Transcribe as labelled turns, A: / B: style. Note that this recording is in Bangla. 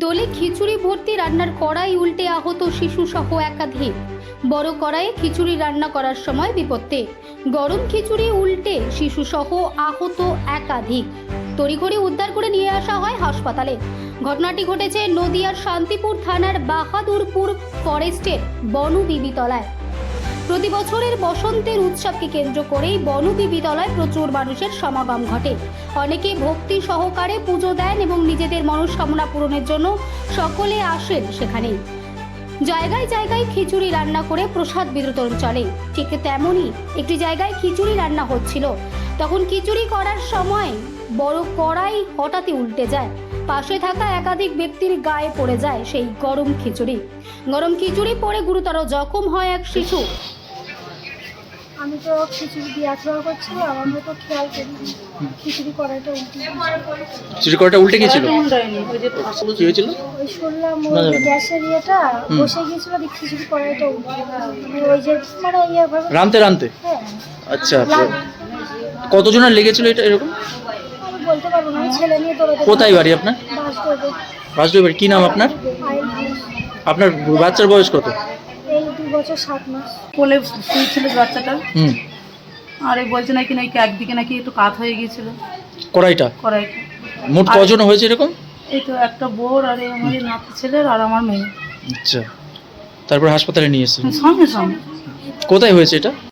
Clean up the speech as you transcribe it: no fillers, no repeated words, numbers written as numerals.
A: ডোলে খিচুড়ি ভর্তি রান্নার কড়াই উল্টে আহত শিশু সহ একাধিক। বড় কড়াইয়ে খিচুড়ি রান্না করার সময় বিপত্তি, গরম খিচুড়ি উল্টে শিশু সহ আহত একাধিক। তড়িঘড়ি উদ্ধার করে নিয়ে আসা হয় হাসপাতালে। ঘটনাটি ঘটেছে নদিয়ার শান্তিপুর থানার বাহাদুরপুর ফরেস্টের বনবিবিতলায়। প্রতি বছরের বসন্তের উৎসবকে কেন্দ্র করেই বনবিবিতলায় প্রচুর মানুষের সমাগম ঘটে। অনেকে ভক্তি সহকারে পুজো দেন এবং নিজেদের মনস্কামনা পূরণের জন্য সকলে আসেন সেখানে। জায়গায় জায়গায় খিচুড়ি রান্না করে প্রসাদ বিতরণ চলে। ঠিক তেমনই একটি জায়গায় খিচুড়ি রান্না হচ্ছিল। তখন খিচুড়ি করার সময় বড় কড়াই হঠাৎই উল্টে যায়। পাশে থাকা একাধিক ব্যক্তির গায়ে পড়ে যায় সেই গরম খিচুড়ি। গরম খিচুড়ি পড়ে গুরুতর জখম হয় এক শিশু।
B: আমি তো খিচুড়ি দিয়ে আচরণ করছিলাম, আমরা তো খেয়াল করিনি খিচুড়ি কড়াইটা উল্টে
C: খিচুড়ি কড়াইটা উল্টে গিয়েছিল। কি হয়েছিল?
B: ওই শুনলাম ওই গ্যাসের ইয়েটা বসে গিয়েছিল, খিচুড়ি কড়াইটা উল্টে ওই যে মানে ইয়েভাবে
C: রানতে রানতে।
B: হ্যাঁ
C: আচ্ছা, কতজনের লেগেছিল এটা এরকম?
B: আমি বলতে পারবো না, আমি ছেলে নিয়ে দৌড়াতে।
C: কোথায় বাড়ি আপনার? বাসডোবে বাড়ি। কি নাম আপনার? আপনার বাচ্চার বয়স কত?
B: এই 2 বছর 7 মাস।
D: কোলে শুয়েছিল বাচ্চাটা। আর এই বলছে নাকি একদিকে নাকি একটু কাত হয়ে গিয়েছিল
C: কড়াইটা। মোট কজন হয়েছে এরকম?
D: এই তো একটা বোর আর আমার নাতি ছেলের আর আমার মেয়ে।
C: আচ্ছা, তারপর হাসপাতালে নিয়ে এসেছেন?
D: সঙ্গে সঙ্গে।
C: কোথায় হয়েছে এটা?